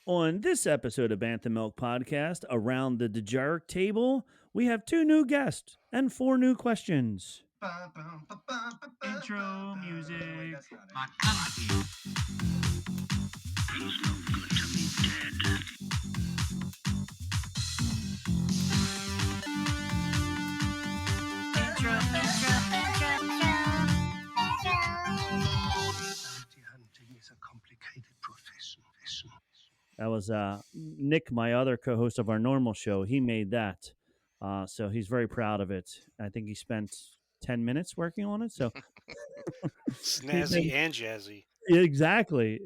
On this episode of Bantha Milk Podcast, around the Dejarik table, we have 2 new guests and 4 new questions. Intro music. My country. Feels no good to be dead. Bounty hunting is a complicated profession. That was Nick, my other co-host of our normal show. He made that, so he's very proud of it. I think he spent 10 minutes working on it. So Snazzy and jazzy. exactly.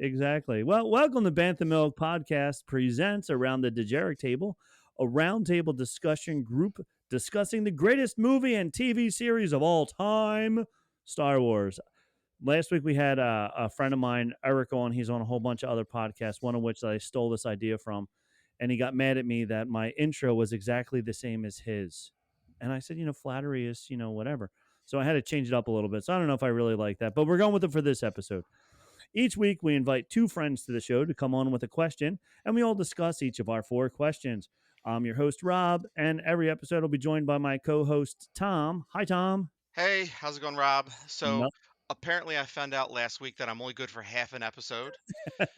Well, welcome to Bantha Milk Podcast presents Around the Dejarik Table, a roundtable discussion group discussing the greatest movie and TV series of all time, Star Wars. Last week we had a friend of mine, Eric, on. He's on a whole bunch of other podcasts, one of which I stole this idea from, and he got mad at me that my intro was exactly the same as his. And I said, flattery is, whatever. So I had to change it up a little bit. So I don't know if I really like that, but we're going with it for this episode. Each week we invite 2 friends to the show to come on with a question, and we all discuss each of our 4 questions. I'm your host, Rob, and every episode will be joined by my co-host, Tom. Hi, Tom. Hey, how's it going, Rob? So No- apparently I found out last week that I'm only good for half an episode.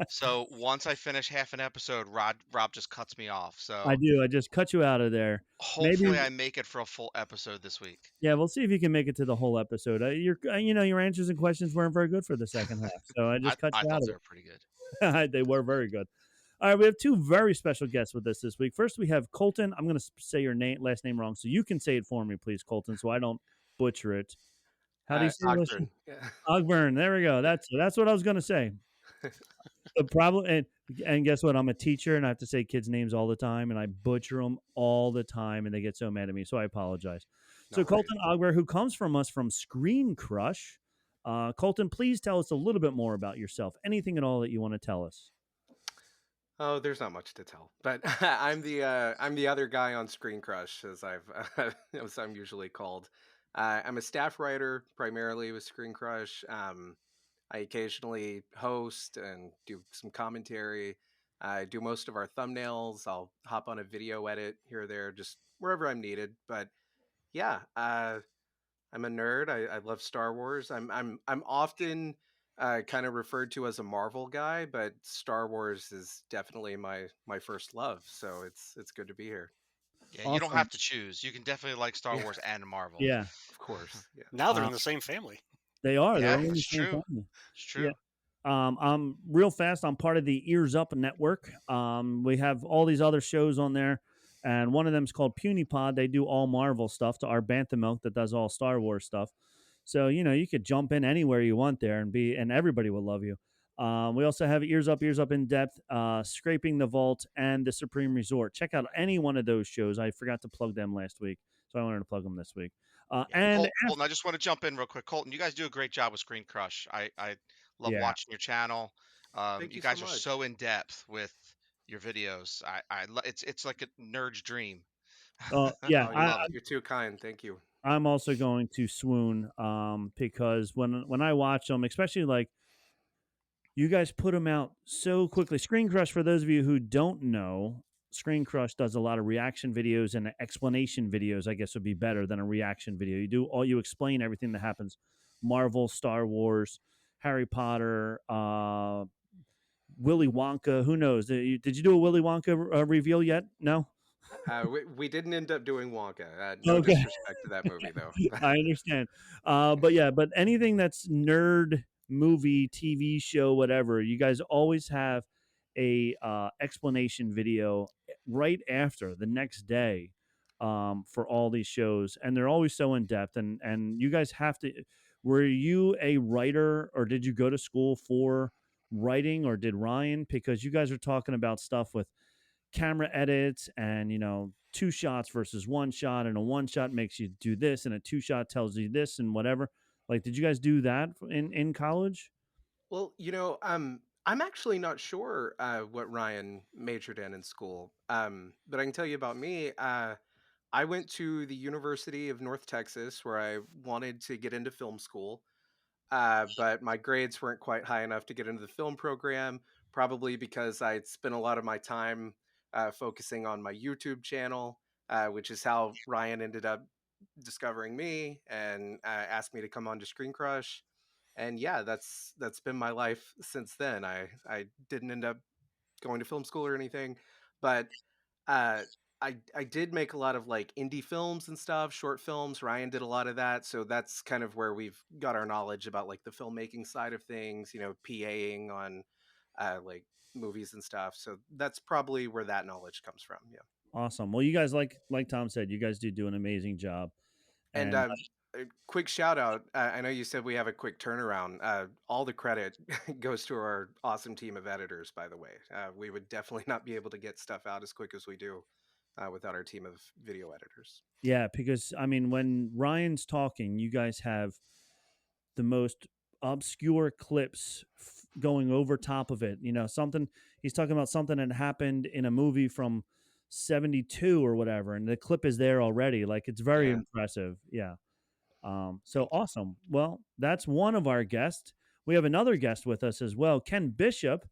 So once I finish half an episode, Rob just cuts me off. So I do. I just cut you out of there. hopefully Maybe- I make it for a full episode this week. Yeah, we'll see if you can make it to the whole episode. Your answers and questions weren't very good for the second half, so I just cut I you thought out they of were pretty good. it. They were very good. All right, we have 2 very special guests with us this week. First, we have Colton. I'm going to say your last name wrong, so you can say it for me, please, Colton, so I don't butcher it. How do you say it? Ogburn. Yeah. Ogburn. There we go. That's what I was going to say. The problem, and guess what? I'm a teacher, and I have to say kids' names all the time, and I butcher them all the time, and they get so mad at me. So I apologize. So No worries. Colton Ogburn, who comes from us from Screen Crush. Colton, please tell us a little bit more about yourself. Anything at all that you want to tell us. Oh, there's not much to tell, but I'm the other guy on Screen Crush, as as I'm usually called. I'm a staff writer primarily with Screen Crush. I occasionally host and do some commentary. I do most of our thumbnails. I'll hop on a video edit here or there, just wherever I'm needed. But yeah, I'm a nerd. I love Star Wars. I'm often kind of referred to as a Marvel guy, but Star Wars is definitely my first love. So it's good to be here. Yeah, you don't Awesome. have to choose. You can definitely like Star Wars and Marvel. Yeah, Of course. Yeah. Now they're in the same family. they are. Yeah, They're all in the it's same true. family. It's true. Yeah. I'm real fast. I'm part of the Earz-up network. We have all these other shows on there, and one of them is called Puny Pod. They do all Marvel stuff to our Bantha Milk that does all Star Wars stuff. So you could jump in anywhere you want there and everybody will love you. We also have Earz-up in depth, Scraping the Vault, and the Supreme Resort. Check out any one of those shows. I forgot to plug them last week, so I wanted to plug them this week. Yeah. And Colton, I just want to jump in real quick. Colton, you guys do a great job with Screen Crush. I love Yeah. watching your channel. Thank You you guys so are much. so in depth with your videos. It's like a nerd's dream. yeah, Oh, I, you're too kind. Thank you. I'm also going to swoon because when I watch them, especially like you guys put them out so quickly. Screen Crush, for those of you who don't know, Screen Crush does a lot of reaction videos and explanation videos. I guess would be better than a reaction video. You explain everything that happens, Marvel, Star Wars, Harry Potter, Willy Wonka. Who knows? Did you do a Willy Wonka reveal yet? No. We didn't end up doing Wonka. No Okay. disrespect to that movie, though. I understand. But anything that's nerd, movie, TV show, whatever, you guys always have a explanation video right after the next day for all these shows, and they're always so in depth. And you guys have to. Were you a writer, or did you go to school for writing, or did Ryan? Because you guys are talking about stuff with camera edits and 2 shots versus 1 shot, and a 1 shot makes you do this and a 2 shot tells you this and whatever. Like, did you guys do that in college? Well, I'm actually not sure what Ryan majored in school. But I can tell you about me. I went to the University of North Texas, where I wanted to get into film school. But my grades weren't quite high enough to get into the film program. probably because I'd spent a lot of my time focusing on my YouTube channel, which is how Ryan ended up discovering me and asked me to come on to Screen Crush. And yeah, that's been my life since then. I didn't end up going to film school or anything, but uh, I did make a lot of like indie films and stuff, short films. Ryan did a lot of that, so that's kind of where we've got our knowledge about like the filmmaking side of things. You know, PAing on like movies and stuff. So that's probably where that knowledge comes from. Yeah. Awesome. Well, you guys, like Tom said, you guys do an amazing job. And And a quick shout out. I know you said we have a quick turnaround. All the credit goes to our awesome team of editors, by the way. We would definitely not be able to get stuff out as quick as we do without our team of video editors. yeah, because I mean, when Ryan's talking, you guys have the most obscure clips going over top of it. You know, something he's talking about something that happened in a movie from 72 or whatever, and the clip is there already. Like it's very Yeah. impressive. Yeah. So Thank you. awesome. Well, that's one of our guests. We have another guest with us as well, Ken Bishop.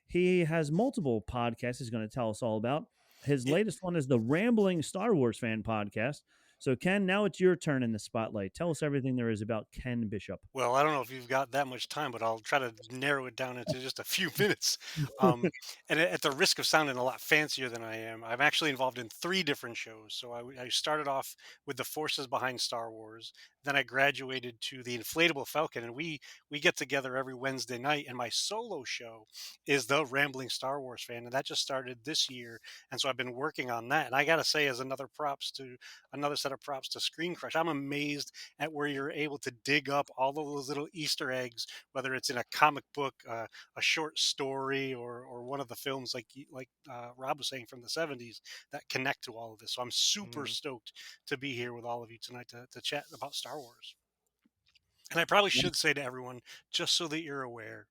He has multiple podcasts he's going to tell us all about. His Yeah. latest one is the Rambling Star Wars Fan podcast. So, Ken, now it's your turn in the spotlight. Tell us everything there is about Ken Bishop. Well, I don't know if you've got that much time, but I'll try to narrow it down into just a few minutes. Um, and at the risk of sounding a lot fancier than I am, I'm actually involved in three different shows. So I started off with the forces behind Star Wars. Then I graduated to the Inflatable Falcon, and we get together every Wednesday night. And my solo show is the Rambling Star Wars Fan, and that just started this year. And so I've been working on that. And I got to say, as another set of props to Screen Crush, I'm amazed at where you're able to dig up all of those little Easter eggs, whether it's in a comic book, a short story, or one of the films like Rob was saying from the '70s that connect to all of this. So I'm super Mhm. stoked to be here with all of you tonight to chat about Star Wars. And I probably should say to everyone, just so that you're aware,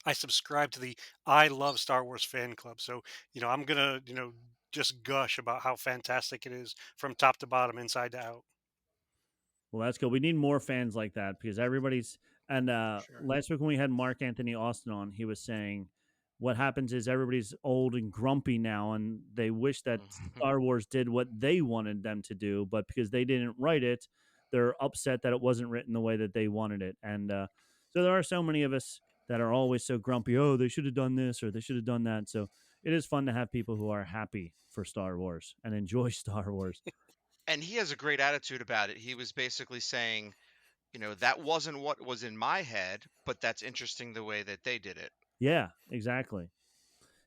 I subscribe to the I Love Star Wars fan club. So, I'm going to, just gush about how fantastic it is from top to bottom, inside to out. Well, that's good. We need more fans like that because everybody's. And Sure. last week when we had Mark Anthony Austin on, he was saying what happens is everybody's old and grumpy now, and they wish that Star Wars did what they wanted them to do, but because they didn't write it, they're upset that it wasn't written the way that they wanted it. And so there are so many of us that are always so grumpy. Oh, they should have done this or they should have done that. So it is fun to have people who are happy for Star Wars and enjoy Star Wars. And he has a great attitude about it. He was basically saying, that wasn't what was in my head, but that's interesting the way that they did it. Yeah, exactly.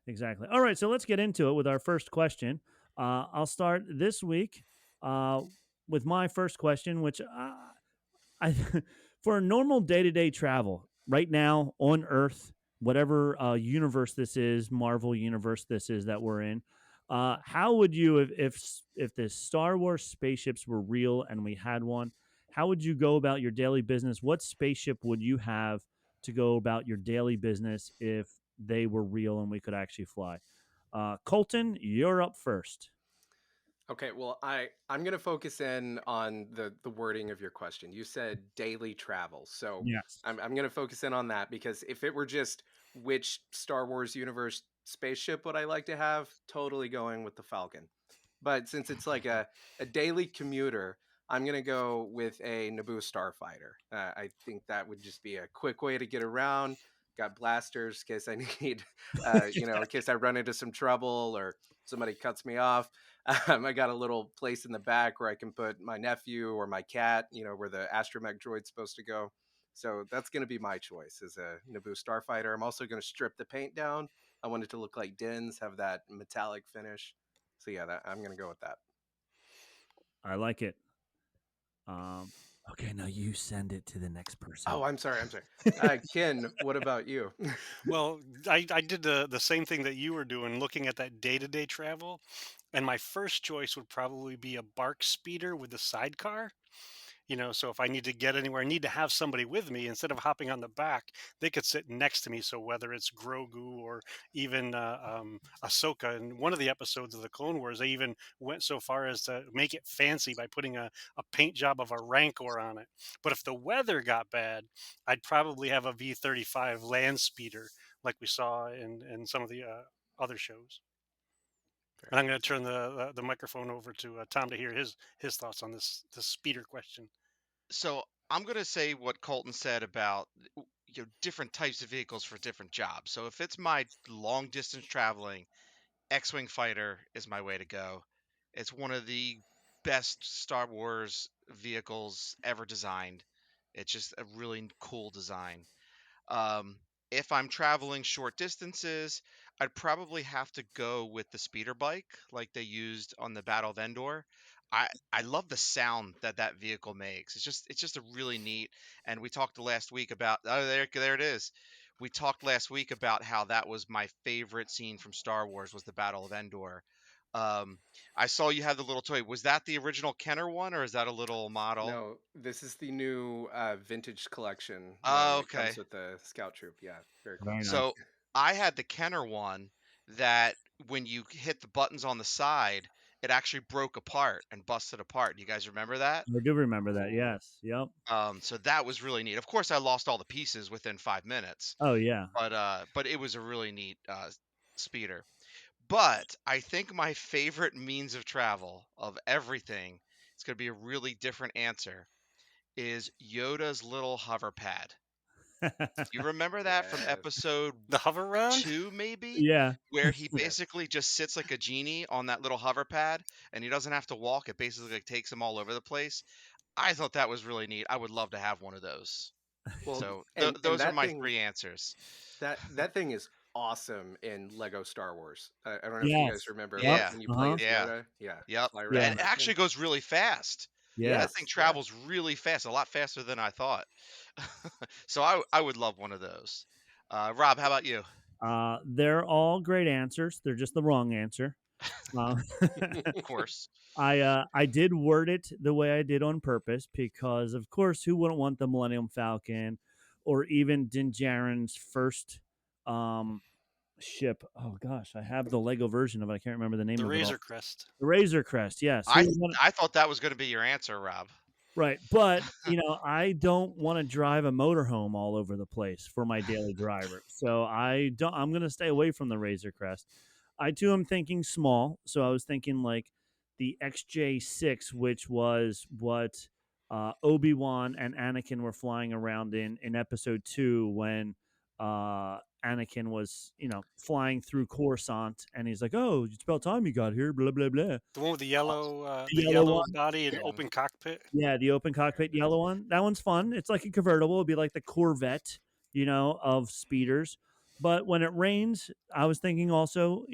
Exactly. All right, so let's get into it with our first question. I'll start this week uh, with my first question, which I for normal day to day travel right now on Earth, whatever universe this is, Marvel universe this is that we're in. How would you, if the Star Wars spaceships were real and we had one, how would you go about your daily business? What spaceship would you have to go about your daily business if they were real and we could actually fly? Colton, you're up first. Okay, well, I'm gonna focus in on the wording of your question. You said daily travel, so Yes. I'm gonna focus in on that because if it were just which Star Wars universe spaceship would I like to have, totally going with the Falcon. But since it's like a daily commuter, I'm gonna go with a Naboo starfighter. I think that would just be a quick way to get around. Got blasters in case I need, in case I run into some trouble or somebody cuts me off. I got a little place in the back where I can put my nephew or my cat, where the astromech droid's supposed to go. So that's going to be my choice as a Naboo starfighter. I'm also going to strip the paint down. I want it to look like Din's, have that metallic finish. So yeah, I'm going to go with that. I like it. Okay, now you send it to the next person. Oh, I'm sorry. Ken, what about you? Well, I did the same thing that you were doing, looking at that day to day travel. And my first choice would probably be a bark speeder with a sidecar. So if I need to get anywhere, I need to have somebody with me. Instead of hopping on the back, they could sit next to me. So whether it's Grogu or even Ahsoka, in one of the episodes of the Clone Wars, they even went so far as to make it fancy by putting a paint job of a Rancor on it. But if the weather got bad, I'd probably have a V-35 land speeder like we saw in some of the other shows. Very And I'm going to nice. turn the microphone over to Tom to hear his thoughts on this speeder question. So I'm gonna say what Colton said about different types of vehicles for different jobs. So if it's my long distance traveling, X-wing fighter is my way to go. It's one of the best Star Wars vehicles ever designed. It's just a really cool design. Um, if I'm traveling short distances, I'd probably have to go with the speeder bike like they used on the Battle of Endor. I love the sound that that vehicle makes. It's just a really neat. And we talked last week about there it is. We talked last week about how that was my favorite scene from Star Wars was the Battle of Endor. Um, I saw you have the little toy. Was that the original Kenner one, or is that a little model? No, this is the new vintage collection one. Oh, It comes okay. with the Scout Troop. Yeah, very cool. Very nice. So I had the Kenner one that when you hit the buttons on the side, it actually broke apart and busted apart. You guys remember that? I do remember that. Ooh. Yes. Yep. So that was really neat. Of course, I lost all the pieces within 5 minutes, Oh yeah. but it was a really neat speeder. But I think my favorite means of travel of everything, it's going to be a really different answer, is Yoda's little hover pad. You remember that from Yes. episode The hover round? 2 maybe, Yeah. where he Yes. basically just sits like a genie on that little hover pad and he doesn't have to walk. It basically like takes him all over the place. I thought that was really neat. I would love to have one of those. Well, So and those are that my thing 3 answers. that thing is awesome in Lego Star Wars. I don't know if you guys Yes. remember Yep. Yeah. when you play Uh-huh. as Yeah. Yoda. Yeah, Yep. fly around And Yeah. on it that actually thing. goes really fast. Yes. That thing Yes, yeah. travels really fast, a lot faster than I thought. So I would love one of those. Rob, how about you? They're all great answers. They're just the wrong answer. Uh, Of course. I did word it the way I did on purpose because, of course, who wouldn't want the Millennium Falcon or even Din Djarin's first ship? Oh gosh, I have the Lego version of it. I can't remember the name The of it all. Razor Crest. The Razor Crest. Yes. Who I would want? I thought that was going to be your answer, Rob. Right. But, I don't want to drive a motorhome all over the place for my daily driver. So I'm going to stay away from the Razor Crest. I too am thinking small. So I was thinking like the XJ6, which was what Obi-Wan and Anakin were flying around in episode 2 when Anakin was, flying through Coruscant and he's like, "Oh, it's about time you got here, blah blah blah." The one with the The the yellow yellow one. body and Mhm. open cockpit. Yeah, the open cockpit yellow one. That one's fun. It's like a convertible. It'd be like the Corvette, of speeders. But when it rains, I was thinking also,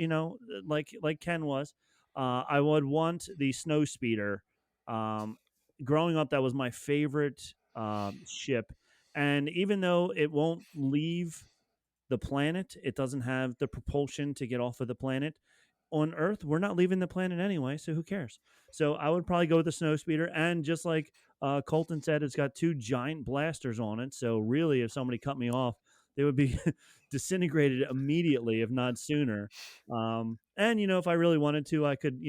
like Ken was, I would want the snow speeder. Um, Growing up, that was my favorite ship. And even though it won't leave the planet, it doesn't have the propulsion to get off of the planet on Earth, we're not leaving the planet anyway, so who cares? So I would probably go with the snow speeder, and just like Colton said, it's got 2 giant blasters on it. So really, if somebody cut me off, they would be disintegrated immediately, if not sooner. And if I really wanted to, I could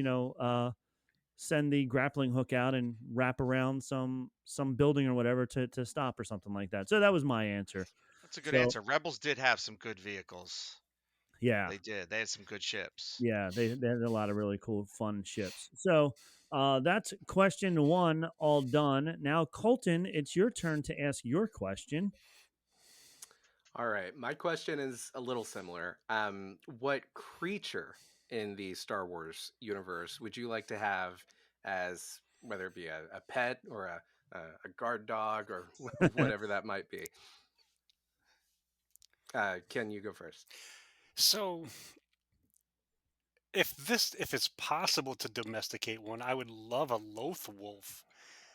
send the grappling hook out and wrap around some building or whatever to stop or something like that. So that was my answer. That's a good So answer. Rebels did have some good vehicles. yeah, They did. They had some good ships. yeah, they had a lot of really cool, fun ships. So that's question 1 all done. Now, Colton, it's your turn to ask your question. All right, my question is a little similar. What creature in the Star Wars universe would you like to have as whether it be a pet or a guard dog or whatever that might be? Ken, you go first. So if it's possible to domesticate one, I would love a Loth wolf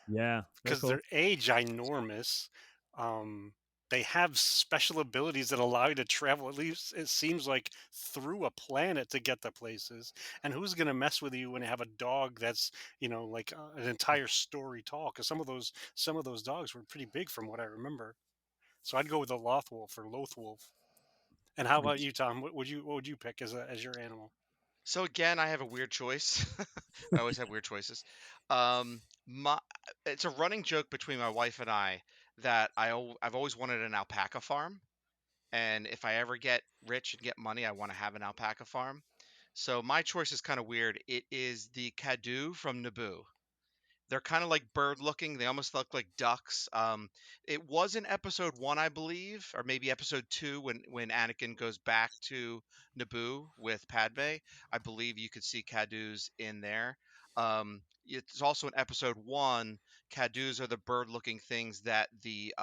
Yeah, they're because cool. they're ginormous. Um, they have special abilities that allow you to travel, at least it seems like, through a planet to get to places. And who's going to mess with you when you have a dog that's, like an entire story tall? Because some of those dogs were pretty big from what I remember. So I'd go with the Loth wolf or Loth wolf. And how about you, Tom? What would you pick as your animal? So again, I have a weird choice. I always have weird choices. My it's a running joke between my wife and I that I've always wanted an alpaca farm, and if I ever get rich and get money, I want to have an alpaca farm. So my choice is kind of weird. It is the Kadu from Naboo. They're kind of like bird looking. They almost look like ducks. It was in episode 1, I believe, or maybe episode 2 when Anakin goes back to Naboo with Padme. I believe you could see Cadus in there. It's also in episode 1. Cadus are the bird looking things that the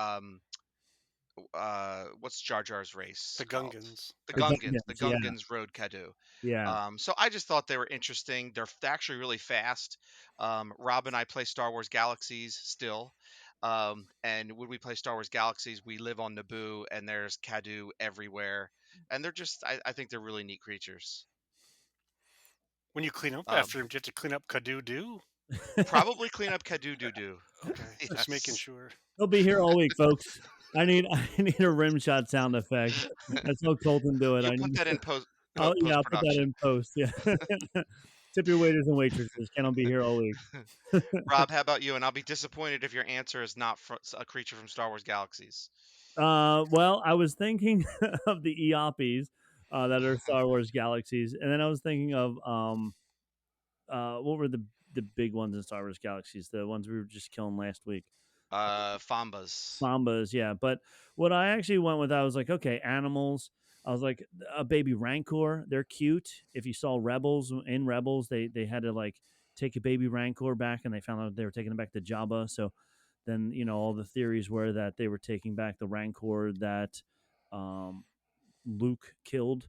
what's Jar Jar's race The called? Gungans. The The Gungans. The Gungans, yeah, Gungans rode Cadu. yeah. So I just thought they were interesting. They're actually really fast. Rob and I play Star Wars Galaxies still. And when we play Star Wars Galaxies, we live on Naboo, and there's Cadu everywhere. And they're just, I think they're really neat creatures. When you clean up Um, after him, do you have to clean up Cadu? Probably clean up Cadu Doo Doo. Okay, just making Yes. sure. He'll be here all week, folks. I need a rim shot sound effect. That's how Colton do it. You'll I put need. that in post Oh yeah, I'll put that production. in post. Yeah. Tip your waiters and waitresses. Cannot be here all week. Rob, how about you? And I'll be disappointed if your answer is not a creature from Star Wars Galaxies. Well, I was thinking of the Eopes that are Star Wars Galaxies, and then I was thinking of what were the big ones in Star Wars Galaxies? The ones we were just killing last week. Fombas. Bombas, yeah. But what I actually went with, I was like, okay, animals. I was like, a baby Rancor. They're cute. If you saw Rebels in Rebels, they had to like take a baby Rancor back, and they found out they were taking it back to Jabba. So then all the theories were that they were taking back the Rancor that um, Luke killed.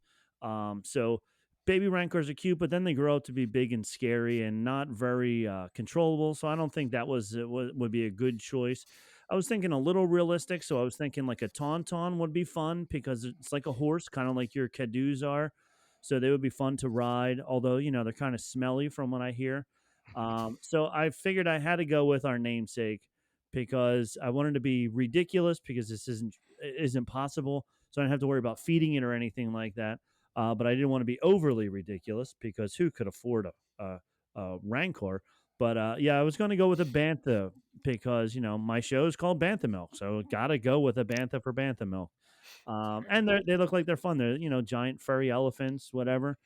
So baby Rancors are cute, but then they grow up to be big and scary and not very controllable. So I don't think that would be a good choice. I was thinking a little realistic, so I was thinking like a Tauntaun would be fun because it's like a horse, kind of like your Cadus are. So they would be fun to ride, although they're kind of smelly from what I hear. So I figured I had to go with our namesake because I wanted to be ridiculous because this isn't possible. So I don't have to worry about feeding it or anything like that. But I didn't want to be overly ridiculous because who could afford a Rancor? But yeah, I was going to go with a Bantha because my show is called Bantha Milk, so gotta go with a Bantha for Bantha Milk. And they look like they're fun. They're giant furry elephants, whatever.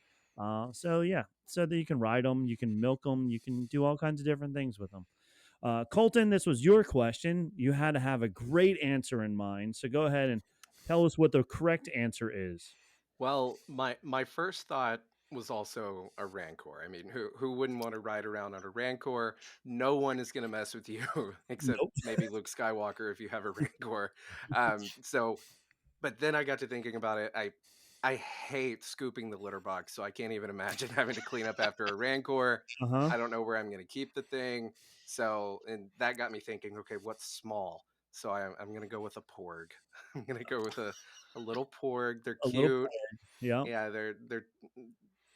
So yeah, so that you can ride them, you can milk them, you can do all kinds of different things with them. Colton, this was your question. You had to have a great answer in mind, so go ahead and tell us what the correct answer is. Well, my first thought was also a Rancor. I mean, who wouldn't want to ride around on a Rancor? No one is going to mess with you except Nope. maybe Luke Skywalker if you have a Rancor. So, but then I got to thinking about it. I hate scooping the litter box, so I can't even imagine having to clean up after a Rancor. Uh-huh. I don't know where I'm going to keep the thing. So, and that got me thinking, okay, what's small? So I'm going to go with a Porg. I'm going to go with a little Porg. They're A little cute. Yeah. Yeah, they're they're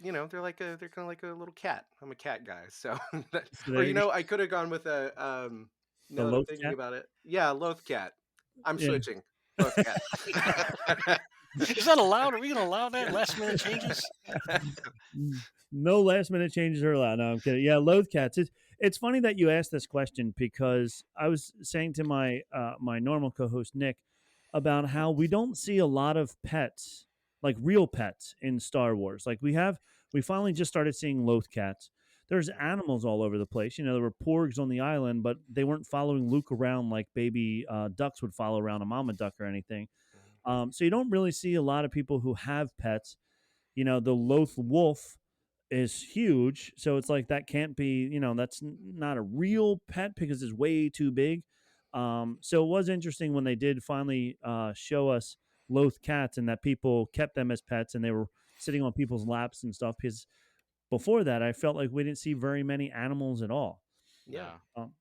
kind of like a little cat. I'm a cat guy, so that, So or there you go. I could have gone with a The now that I'm Loth thinking cat. about it, yeah, Loth cat. I'm Yeah. switching Loth cat. Is that allowed? Are we going to allow that? Last minute changes? No last minute changes are allowed. No, I'm kidding. Yeah, Loth cats. It's funny that you asked this question because I was saying to my my normal co-host Nick about how we don't see a lot of pets, like real pets in Star Wars. Like we finally just started seeing Loth cats. There's animals all over the place. There were porgs on the island, but they weren't following Luke around like baby ducks would follow around a mama duck or anything. So you don't really see a lot of people who have pets. The Loth wolf is huge, so it's like that can't be. That's not a real pet because it's way too big. So it was interesting when they did finally show us Loth cats and that people kept them as pets and they were sitting on people's laps and stuff. Because before that, I felt like we didn't see very many animals at all. Yeah. Um,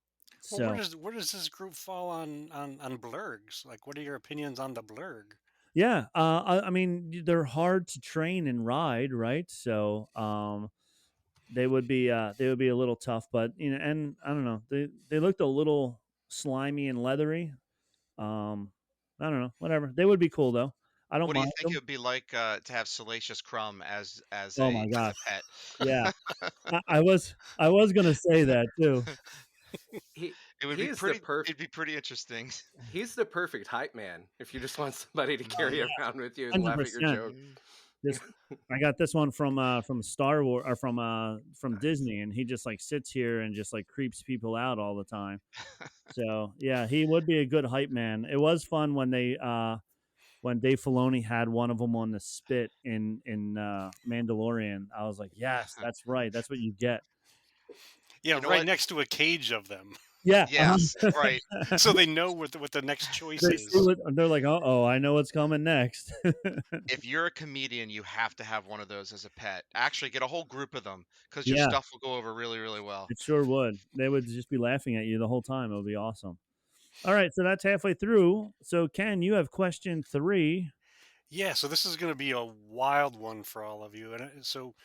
Well, so where does this group fall on blurgs? Like, what are your opinions on the blurg? yeah, I mean they're hard to train and ride, right? So they would be a little tough, but and I don't know, they looked a little slimy and leathery. I don't know, whatever. They would be cool though. I don't What do you mind think it them. would be like to have Salacious Crumb as Oh my a gosh, pet? yeah. I was gonna say that too. he It would he be is the pretty. perfect. It'd be pretty interesting. He's the perfect hype man if you just want somebody to Oh carry yeah, around with you and hundred laugh at your percent. joke. Mm. This I got this one from Star Wars or from Nice. Disney, and he just like sits here and just like creeps people out all the time. So yeah, he would be a good hype man. It was fun when Dave Filoni had one of them on the spit in Mandalorian. I was like, yes, that's right. That's what you get. Yeah, You know right what? next to a cage of them, Yeah. Yes, right. so they know what the next choice They see is. what they're like. Oh, I know what's coming next. If you're a comedian, you have to have one of those as a pet. Actually, get a whole group of them because your Yeah, stuff will go over really, really well. it sure would. They would just be laughing at you the whole time. It would be awesome. All right, so that's halfway through. So Ken, you have question 3. Yeah, so this is going to be a wild one for all of you. And so,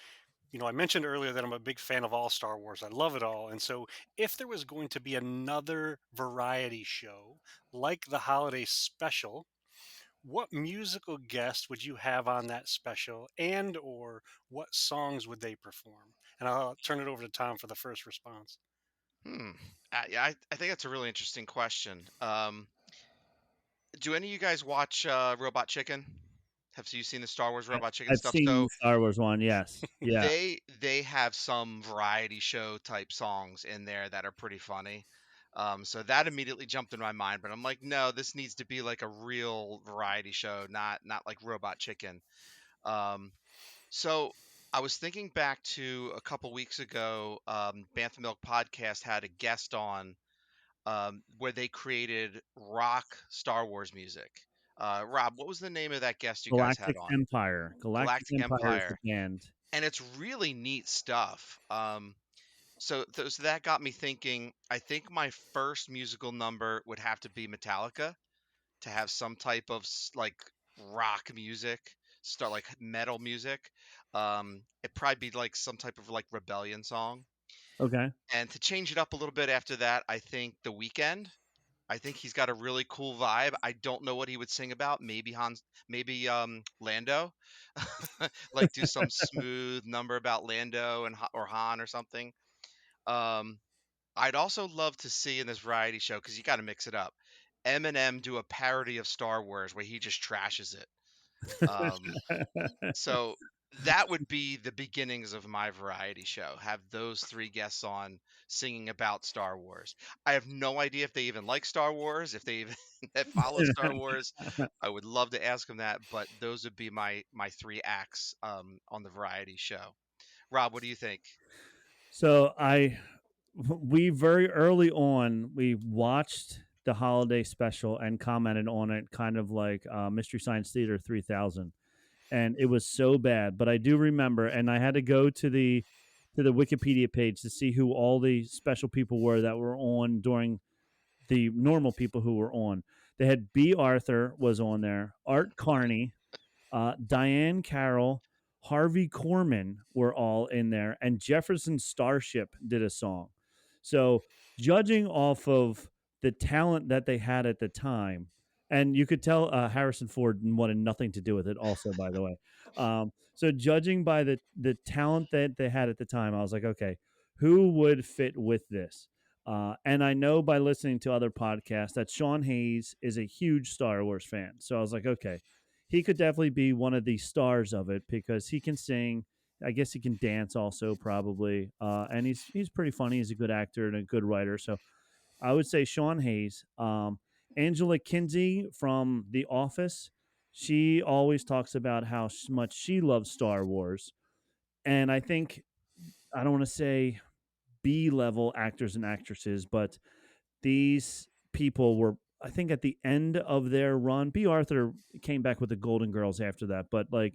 I mentioned earlier that I'm a big fan of all Star Wars. I love it all. And so, if there was going to be another variety show like the holiday special, what musical guest would you have on that special, and or what songs would they perform? And I'll turn it over to Tom for the first response. Hmm. Yeah, I think that's a really interesting question. Do any of you guys watch Robot Chicken? Have you seen the Star Wars I, Robot Chicken I've stuff? seen the So Star Wars one. Yes. Yeah. they have some variety show type songs in there that are pretty funny. So that immediately jumped in my mind, but I'm like, no, this needs to be like a real variety show, not like Robot Chicken. Um, so I was thinking back to a couple weeks ago, Bantha Milk Podcast had a guest on where they created rock Star Wars music. Rob, what was the name of that guest you guys had Galactic on? Empire. Galactic Galactic Empire is the Empire, band. and it's really neat stuff. So that got me thinking. I think my first musical number would have to be Metallica to have some type of like rock music, start like metal music. It'd probably be like some type of like rebellion song. Okay. And to change it up a little bit after that, I think The Weeknd. I think he's got a really cool vibe. I don't know what he would sing about. Maybe Lando, like do some smooth number about Lando or Han or something. Um, I'd also love to see in this variety show because you got to mix it up. Eminem do a parody of Star Wars where he just trashes it. Um, so that would be the beginnings of my variety show. Have those three guests on singing about Star Wars. I have no idea if they even like Star Wars, if they even that follow Star Wars. I would love to ask them that, but those would be my three acts on the variety show. Rob, what do you think? So we very early on we watched the holiday special and commented on it, kind of like Mystery Science Theater 3000, and it was so bad. But I do remember, and I had to go to the Wikipedia page to see who all the special people were that were on during the normal people who were on. They had B. Arthur was on there, Art Carney, Diane Carroll, Harvey Korman were all in there, and Jefferson Starship did a song. So, judging off of the talent that they had at the time, and you could tell Harrison Ford wanted nothing to do with it, also, by the way. So, judging by the talent that they had at the time, I was like, okay, who would fit with this? And I know by listening to other podcasts that Sean Hayes is a huge Star Wars fan. So I was like, okay, he could definitely be one of the stars of it because he can sing. I guess he can dance also probably, and he's pretty funny. He's a good actor and a good writer. So I would say Sean Hayes. Angela Kinsey from The Office. She always talks about how much she loves Star Wars, and I think I don't want to say B level actors and actresses, but these people were, I think, at the end of their run. B. Arthur came back with the Golden Girls after that, but like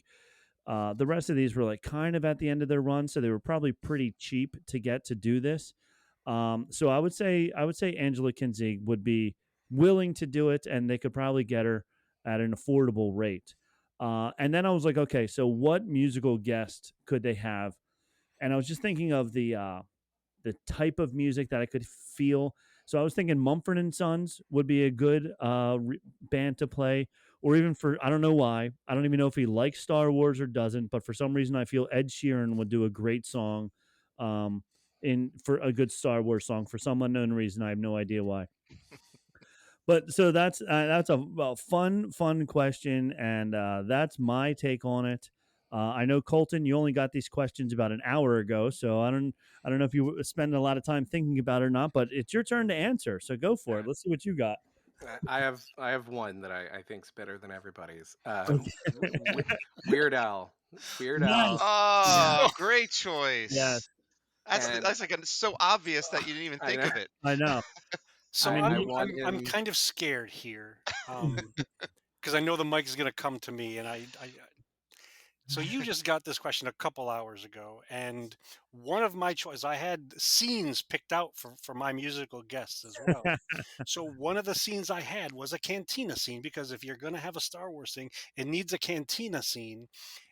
the rest of these were like kind of at the end of their run, so they were probably pretty cheap to get to do this. So I would say Angela Kinsey would be willing to do it, and they could probably get her at an affordable rate. And then I was like, okay, so what musical guest could they have? And I was just thinking of the type of music that I could feel. So I was thinking Mumford and Sons would be a good band to play, or even for, I don't know why. I don't even know if he likes Star Wars or doesn't, but for some reason I feel Ed Sheeran would do a great song. Um, in for a good Star Wars song for some unknown reason. I have no idea why. But so that's a fun question, and that's my take on it. I know Colton, you only got these questions about an hour ago, so I don't know if you spend a lot of time thinking about it or not. But it's your turn to answer, so go for it. Let's see what you got. I have one that I think's better than everybody's. Okay. Weird Al. Weird Al. Nice. Yeah. Oh, Yes. great Yes. choice. And That's like so obvious that you didn't even I think know of it. I know. So I I'm want I'm him. kind of scared here, because I know the mic is going to come to me, and so you just got this question a couple hours ago, and one of my choices, I had scenes picked out for my musical guests as well. So one of the scenes I had was a cantina scene, because if you're going to have a Star Wars thing, it needs a cantina scene,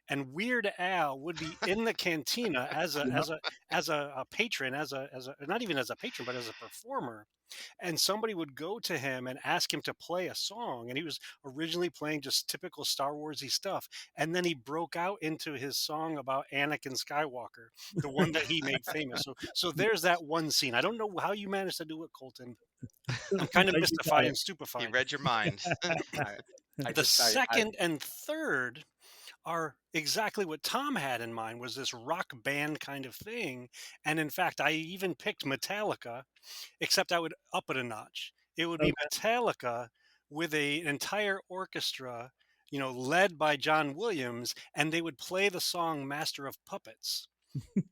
and Weird Al would be in the cantina as a patron, as a not even as a patron, but as a performer, and somebody would go to him and ask him to play a song, and he was originally playing just typical Star Warsy stuff, and then he broke out into his song about Anakin Skywalker, the one that he made famous. So there's that one scene. I don't know how you managed to do it, Colton. I'm kind of You got mystified it. and He stupefied. read your mind. I I The just I second and third are exactly what Tom had in mind, was this rock band kind of thing. And in fact, I even picked Metallica, except I would up it a notch. It would be Okay. Metallica with an entire orchestra, led by John Williams, and they would play the song Master of Puppets,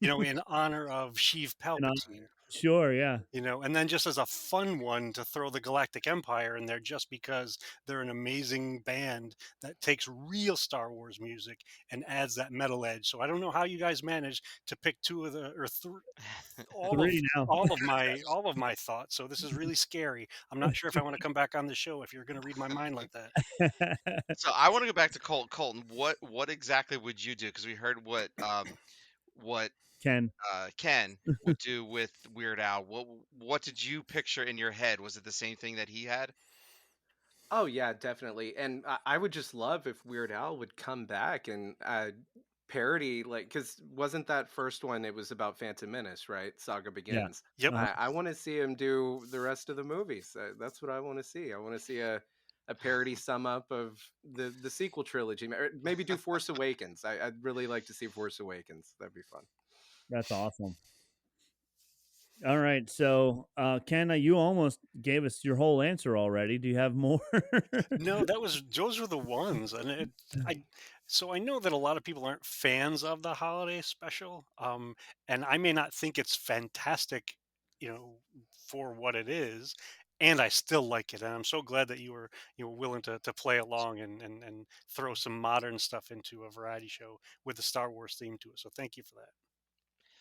in honor of Sheev And, Palpatine. sure. Yeah. And then just as a fun one to throw the Galactic Empire in there, just because they're an amazing band that takes real Star Wars music and adds that metal edge. So I don't know how you guys managed to pick two of the or all of Three now. all of my thoughts. So this is really scary. I'm not sure if I want to come back on the show if you're going to read my mind like that. So I want to go back to Colton. What exactly would you do? Because we heard what Ken. Ken would do with Weird Al. What did you picture in your head? Was it the same thing that he had? Oh yeah, definitely. And I would just love if Weird Al would come back and parody, like, because wasn't that first one? It was about Phantom Menace, right? Saga Yeah. Begins. Yep. Uh, I want to see him do the rest of the movies. That's what I want to see. I want to see a parody sum up of the sequel trilogy. Or maybe do Force Awakens. I'd really like to see Force Awakens. That'd be fun. that's awesome. All right. So, Ken, you almost gave us your whole answer already. Do you have more? No, those were the ones, and so I know that a lot of people aren't fans of the holiday special, and I may not think it's fantastic, you know, for what it is, and I still like it, and I'm so glad that you were willing to play along and throw some modern stuff into a variety show with a Star Wars theme to it. So thank you for that.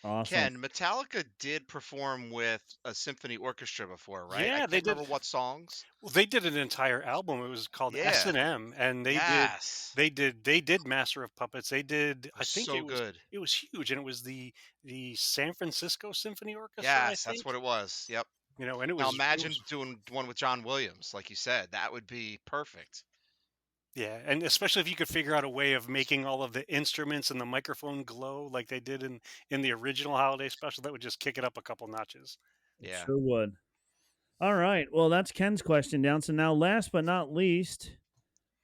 Awesome. Ken, Metallica did perform with a symphony orchestra before, right? I Yeah, they can't did. remember what songs. Well, they did an entire album. It was called Yeah. S&M, and they did Yes. they did they did Master of Puppets. They did. It I was think so good. it was huge, and it was the San Francisco Symphony Orchestra, I Yes, that's think. what it was. Yep. And Now imagine doing one with John Williams, like you said. That would be perfect. yeah, and especially if you could figure out a way of making all of the instruments and the microphone glow like they did in the original holiday special, that would just kick it up a couple notches. It Yeah. sure would. All right. Well, that's Ken's question down. So now, last but not least,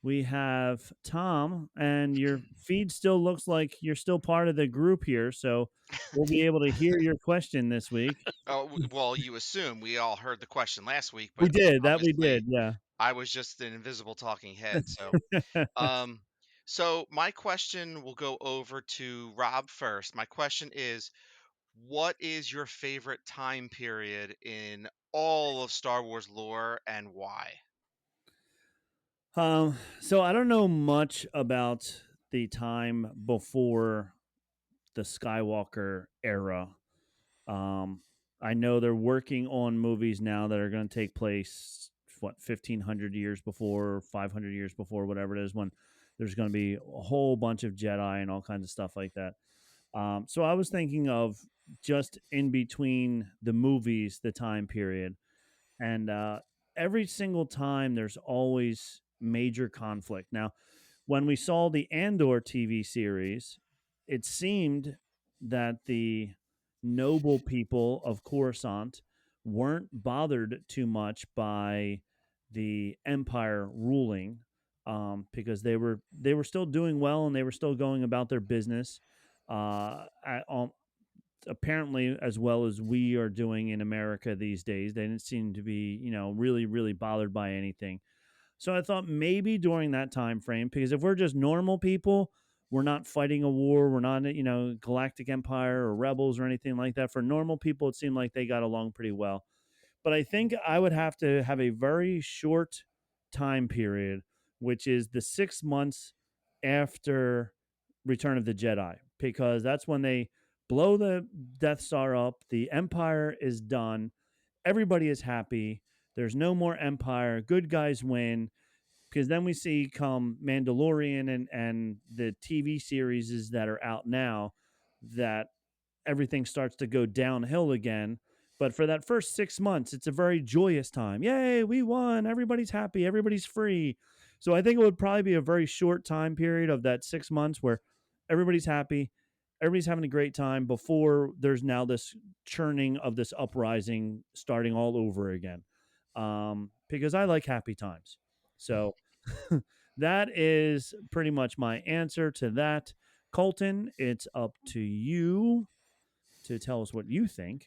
we have Tom, and your feed still looks like you're still part of the group here. So we'll be able to hear your question this week. Oh, well, you assume we all heard the question last week, We but did. That we obviously did. Yeah. I was just an invisible talking head. Um, so my question will go over to Rob first. My question is, what is your favorite time period in all of Star Wars lore and why? So I don't know much about the time before the Skywalker era. Um, I know they're working on movies now that are going to take place, 1,500 years before, 500 years before, whatever it is, when there's going to be a whole bunch of Jedi and all kinds of stuff like that. So I was thinking of just in between the movies, the time period, and every single time there's always major conflict. Now, when we saw the Andor TV series, it seemed that the noble people of Coruscant weren't bothered too much by the Empire ruling, because they were still doing well and they were still going about their business, apparently as well as we are doing in America these days. They didn't seem to be, really, really bothered by anything. So I thought maybe during that time frame, because if we're just normal people, we're not fighting a war, we're not, Galactic Empire or rebels or anything like that. For normal people, it seemed like they got along pretty well. But I think I would have to have a very short time period, which is the 6 months after Return of the Jedi, because that's when they blow the Death Star up. The Empire is done. Everybody is happy. There's no more Empire. Good guys win. Because then we see come Mandalorian and the TV series that are out now, that everything starts to go downhill again. But for that first 6 months, it's a very joyous time. Yay, we won. Everybody's happy. Everybody's free. So I think it would probably be a very short time period of that 6 months where everybody's happy. Everybody's having a great time before there's now this churning of this uprising starting all over again. Because I like happy times. So that is pretty much my answer to that. Colton, it's up to you to tell us what you think.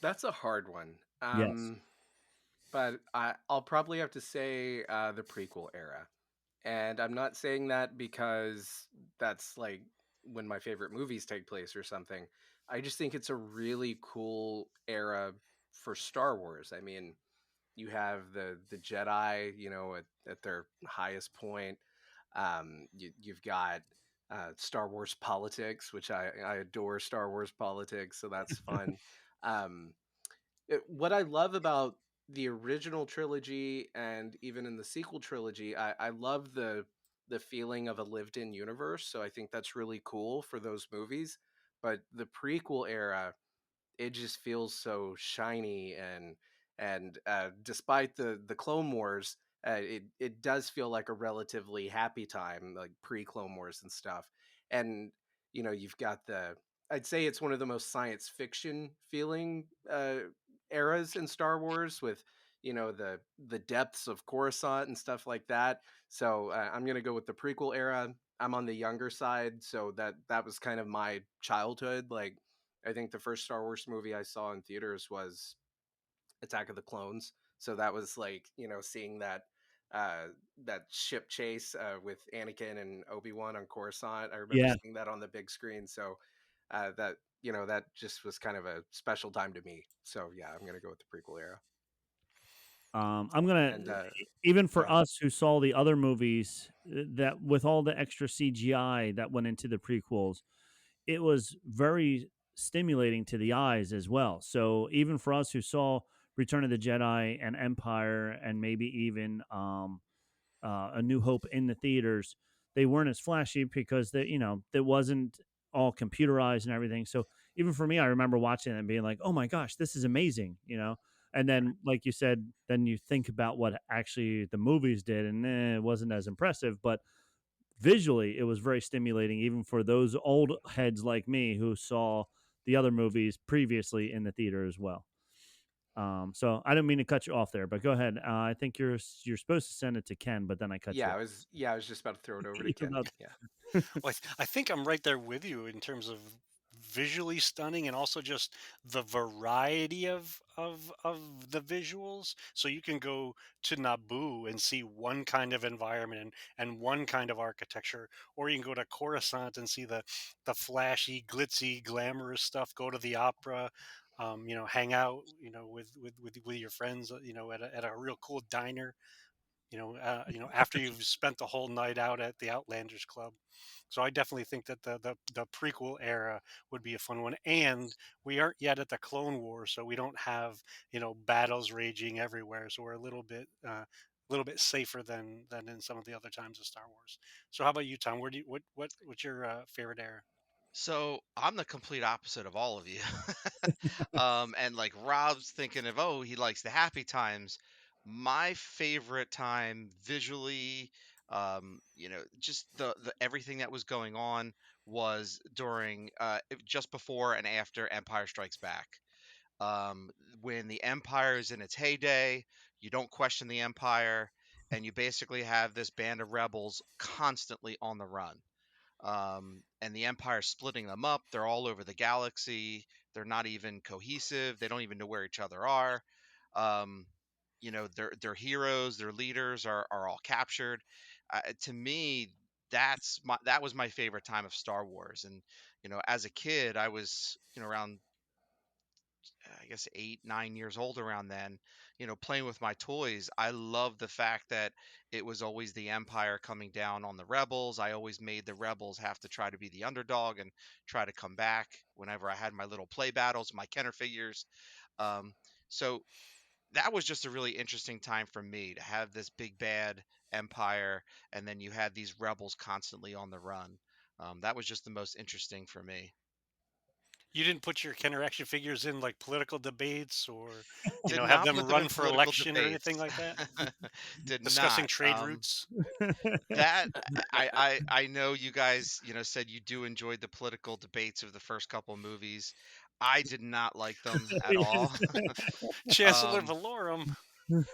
That's a hard one. Yes. But I'll probably have to say the prequel era. And I'm not saying that because that's like when my favorite movies take place or something. I just think it's a really cool era for Star Wars. I mean, you have the Jedi, at their highest point. You've got Star Wars politics, which I adore Star Wars politics, so that's fun. Um, what I love about the original trilogy and even in the sequel trilogy, I love the feeling of a lived-in universe. So I think that's really cool for those movies. But the prequel era, it just feels so shiny and despite the Clone Wars, it does feel like a relatively happy time, like pre Clone Wars and stuff. And you've got the I'd say it's one of the most science fiction feeling eras in Star Wars with the depths of Coruscant and stuff like that. So I'm gonna go with the prequel era. I'm on the younger side, so that was kind of my childhood. Like I think the first Star Wars movie I saw in theaters was Attack of the Clones. So that was like, seeing uh that ship chase with Anakin and Obi-Wan on Coruscant. I remember Yeah. seeing that on the big screen. So that just was kind of a special time to me. So yeah, I'm gonna go with the prequel era. I'm gonna, And even for yeah, us who saw the other movies, that with all the extra CGI that went into the prequels, it was very stimulating to the eyes as well. So even for us who saw Return of the Jedi and Empire and maybe even A New Hope in the theaters, they weren't as flashy because it wasn't all computerized and everything. So even for me, I remember watching it and being like, "Oh my gosh, this is amazing." And then, like you said, then you think about what actually the movies did, and it wasn't as impressive. But visually, it was very stimulating, even for those old heads like me who saw the other movies previously in the theater as well. So I didn't mean to cut you off there, but go ahead. I think you're supposed to send it to Ken, but then I cut you off. I was just about to throw it over to You were Ken. about Yeah. Well, I think I'm right there with you in terms of visually stunning and also just the variety of the visuals. So you can go to Naboo and see one kind of environment and one kind of architecture, or you can go to Coruscant and see the flashy, glitzy, glamorous stuff. Go to the opera. Hang out, with your friends, at a real cool diner, after you've spent the whole night out at the Outlanders Club. So I definitely think that the prequel era would be a fun one. And we aren't yet at the Clone Wars, so we don't have battles raging everywhere. So we're a little bit safer than in some of the other times of Star Wars. So how about you, Tom? Where do you what's your favorite era? So I'm the complete opposite of all of you. And like Rob's thinking of, oh, he likes the happy times. My favorite time visually, Just the everything that was going on was during just before and after Empire Strikes Back. Um, when the Empire is in its heyday, you don't question the Empire, and you basically have this band of rebels constantly on the run. And the Empire's splitting them up. They're all over the galaxy. They're not even cohesive. They don't even know where each other are. Um, their heroes, their leaders are all captured. To me, that was my favorite time of Star Wars. And as a kid, I was around I guess 8, 9 years old around then, playing with my toys. I love the fact that it was always the Empire coming down on the rebels. I always made the rebels have to try to be the underdog and try to come back whenever I had my little play battles, my Kenner figures. Um, so that was just a really interesting time for me to have this big bad Empire, and then you had these rebels constantly on the run. That was just the most interesting for me. You didn't put your Kenner action figures in like political debates or, Did have not them put them run in for political election or anything debates. like that? Did Discussing not. trade routes. That I know you guys, said you do enjoy the political debates of the first couple movies. I did not like them at all. Chancellor Um, Valorum.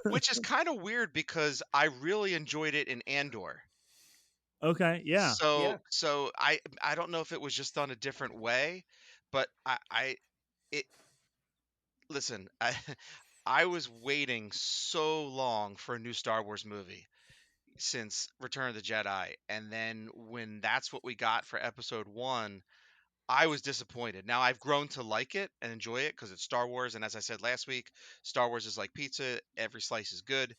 which is kind of weird because I really enjoyed it in Andor. Okay, yeah. Yeah. So I don't know if it was just done a different way, but I it listen, I was waiting so long for a new Star Wars movie since Return of the Jedi, and then when that's what we got for Episode 1, I was disappointed. Now I've grown to like it and enjoy it because it's Star Wars, and as I said last week, Star Wars is like pizza; every slice is good.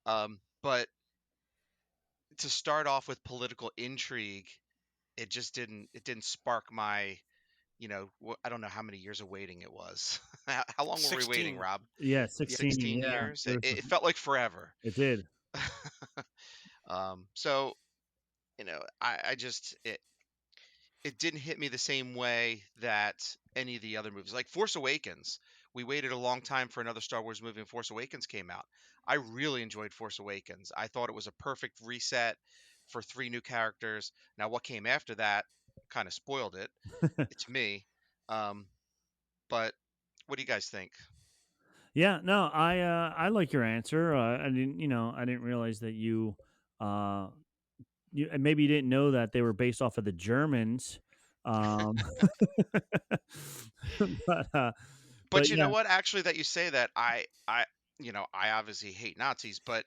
But to start off with political intrigue, it didn't spark my I don't know how many years of waiting it was. How long were we waiting, 16. Rob? Yeah, 16. 16 Yeah. years. It felt like forever. It did. So I just it didn't hit me the same way that any of the other movies, like Force Awakens. We waited a long time for another Star Wars movie, and Force Awakens came out. I really enjoyed Force Awakens. I thought it was a perfect reset for three new characters. Now, what came after that kind of spoiled it to me. Um, but what do you guys think? Yeah, no, I like your answer. I didn't realize that uh and maybe you didn't know that they were based off of the Germans. Um but But you know yeah. what? Actually, that you say that, I obviously hate Nazis, but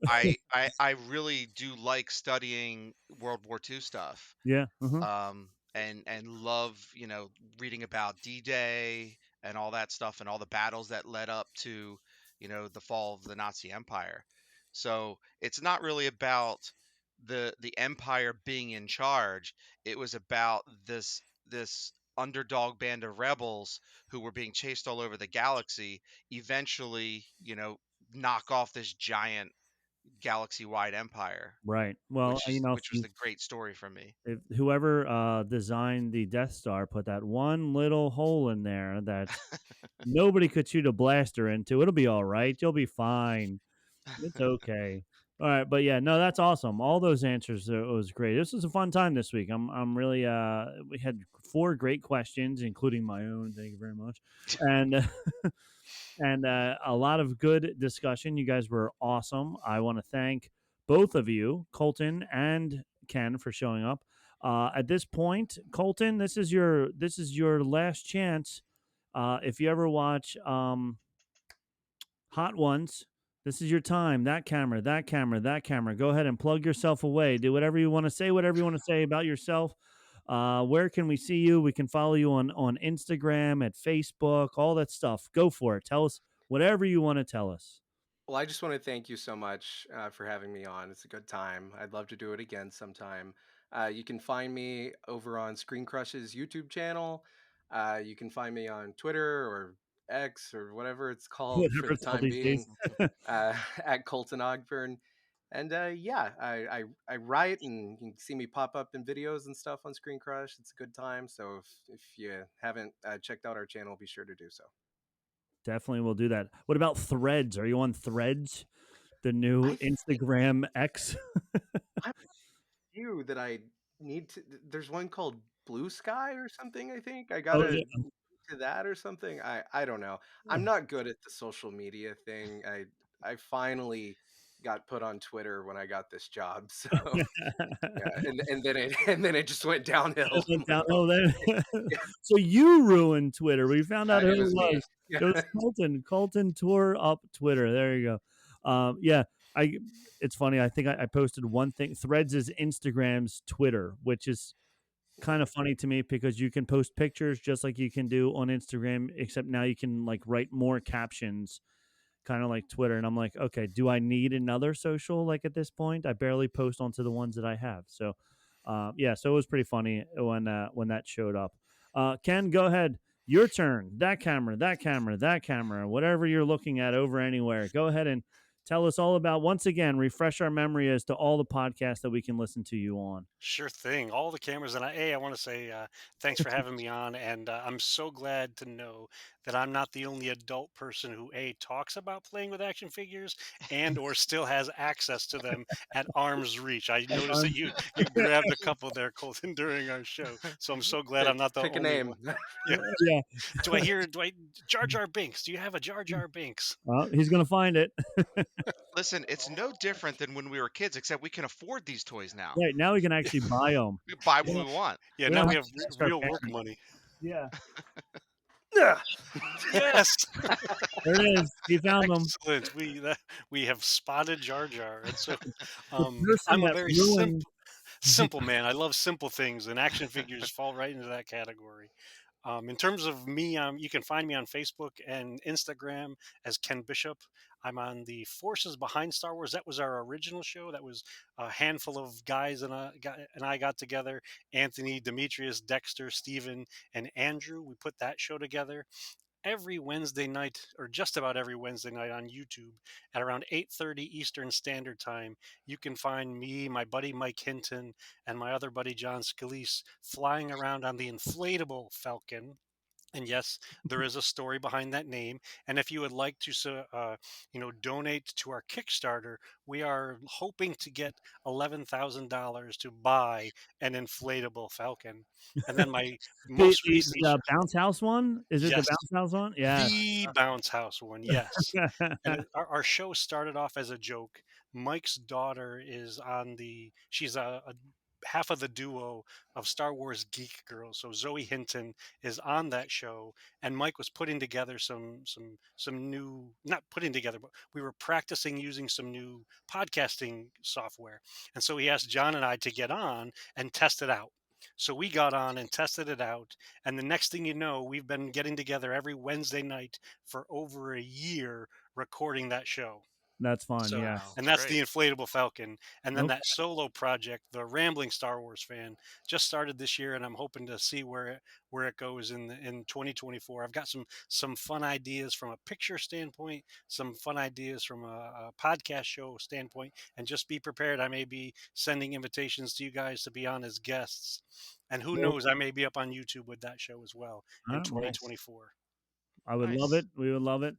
I really do like studying World War II stuff. Yeah. Uh-huh. And love reading about D-Day and all that stuff and all the battles that led up to the fall of the Nazi Empire. So it's not really about the empire being in charge. It was about this underdog band of rebels who were being chased all over the galaxy eventually knock off this giant galaxy-wide empire, Right. Well, which was the great story for me. if whoever designed the Death Star put that one little hole in there that nobody could shoot a blaster into, it'll be all right. You'll be fine. It's okay. All right, but yeah, no, that's awesome. All those answers was great. This was a fun time this week. I'm really we had 4 great questions, including my own. Thank you very much, and and a lot of good discussion. You guys were awesome. I want to thank both of you, Colton and Ken, for showing up. At this point, Colton, this is your last chance. If you ever watch Hot Ones, this is your time. That camera, that camera, that camera. Go ahead and plug yourself away. Do whatever you want to say, whatever you want to say about yourself. Where can we see you? We can follow you on Instagram, at Facebook, all that stuff. Go for it. Tell us whatever you want to tell us. Well, I just want to thank you so much for having me on. It's a good time. I'd love to do it again sometime. You can find me over on Screen Crush's YouTube channel. You can find me on Twitter or X or whatever it's called for Whatever the it's called time these days. being, at Colton Ogburn. And yeah, I write and you can see me pop up in videos and stuff on Screen Crush. It's a good time. So if you haven't checked out our channel, be sure to do so. Definitely will do that. What about Threads? Are you on Threads? The new I think Instagram X? I'm you that I need to. There's one called Blue Sky or something. I think I Oh, gotta yeah. to that or something. I don't know. I'm not good at the social media thing. I finally got put on Twitter when I got this job. So yeah, and then it and then it just went downhill. It went Like, downhill then. So you ruined Twitter. We found out who it it was me. was. Yeah. It was Colton. Colton tore up Twitter. There you go. Yeah, I. It's funny. I think I posted one thing. Threads is Instagram's Twitter, which is kind of funny to me because you can post pictures just like you can do on Instagram, except now you can like write more captions, kind of like Twitter. And I'm like, okay, do I need another social? Like at this point, I barely post onto the ones that I have. So, yeah, so it was pretty funny when that showed up. Ken, go ahead. Your turn. That camera, that camera, that camera, whatever you're looking at over anywhere. Go ahead and tell us all about. Once again, refresh our memory as to all the podcasts that we can listen to you on. Sure thing. All the cameras, and I want to say thanks for having me on, and I'm so glad to know that I'm not the only adult person who talks about playing with action figures and or still has access to them at arm's reach. I noticed that you grabbed a couple there, Colton, during our show, so I'm so glad I'm not the Pick a only one. name. Yeah. Yeah. Do I Jar Jar Binks? Do you have a Jar Jar Binks? Well, he's gonna find it. Listen, it's no different than when we were kids, except we can afford these toys now. Right now, we can actually buy them. We buy what we want. Yeah, We now don't we have have to ask our real work parents. money. Yeah, Yeah. Yes. there it is. He found them. Excellent. We have spotted Jar Jar, and so The person I'm a that very ruined. simple man. I love simple things, and action figures fall right into that category. In terms of me, you can find me on Facebook and Instagram as Ken Bishop. I'm on the Forces Behind Star Wars. That was our original show. That was a handful of guys and I got together. Anthony, Demetrius, Dexter, Steven, and Andrew. We put that show together every Wednesday night, or just about every Wednesday night on YouTube at around 8:30 Eastern Standard Time. You can find me, my buddy Mike Hinton, and my other buddy John Scalise flying around on the inflatable Falcon. And yes, there is a story behind that name. And if you would like to, donate to our Kickstarter, we are hoping to get $11,000 to buy an inflatable Falcon. And then my most recent, The bounce house one? Is it the yes, bounce house one? Yeah. the bounce house one, yes. And our show started off as a joke. Mike's daughter is on she's a half of the duo of Star Wars Geek Girls. So Zoe Hinton is on that show, and Mike was putting together some new, not putting together, but we were practicing using some new podcasting software. And so he asked John and I to get on and test it out. So we got on and tested it out. And the next thing you know, we've been getting together every Wednesday night for over a year recording that show. That's fun. So, Yeah. Wow, and that's that's the great. inflatable Falcon. And then Okay. that solo project, the Rambling Star Wars Fan, just started this year, and I'm hoping to see where it goes in 2024. I've got some fun ideas from a picture standpoint, some fun ideas from a podcast show standpoint, and just be prepared. I may be sending invitations to you guys to be on as guests, and who Well, knows, I may be up on YouTube with that show as well in well, Nice. 2024. I would love Nice. it. We would love it.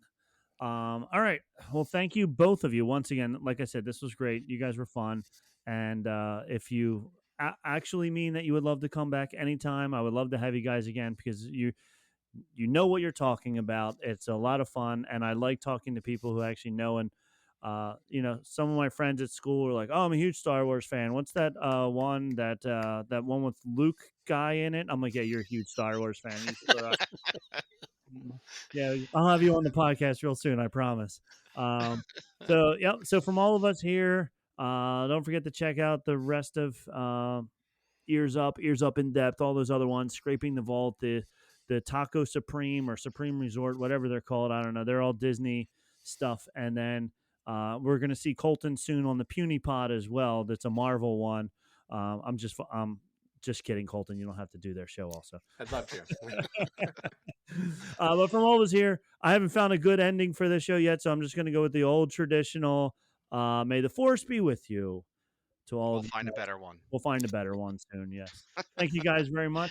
All right. Well, thank you both of you once again. Like I said, this was great. You guys were fun. And if you actually mean that you would love to come back anytime, I would love to have you guys again because you know what you're talking about. It's a lot of fun, and I like talking to people who actually know. And some of my friends at school were like, "Oh, I'm a huge Star Wars fan. What's that one that one with Luke guy in it?" I'm like, "Yeah, you're a huge Star Wars fan. You should, yeah, I'll have you on the podcast real soon. I promise." So yeah. So from all of us here, don't forget to check out the rest of Earz-up in depth, all those other ones, Scraping the Vault, the Taco Supreme or Supreme Resort, whatever they're called. I don't know. They're all Disney stuff. And then we're going to see Colton soon on the Puny Pod as well. That's a Marvel one. I'm just kidding, Colton. You don't have to do their show also. I'd love to. But from all of us here, I haven't found a good ending for this show yet, so I'm just going to go with the old traditional. May the force be with you. To all We'll of you. find a better one. We'll find a better one soon. Yes. Thank you guys very much.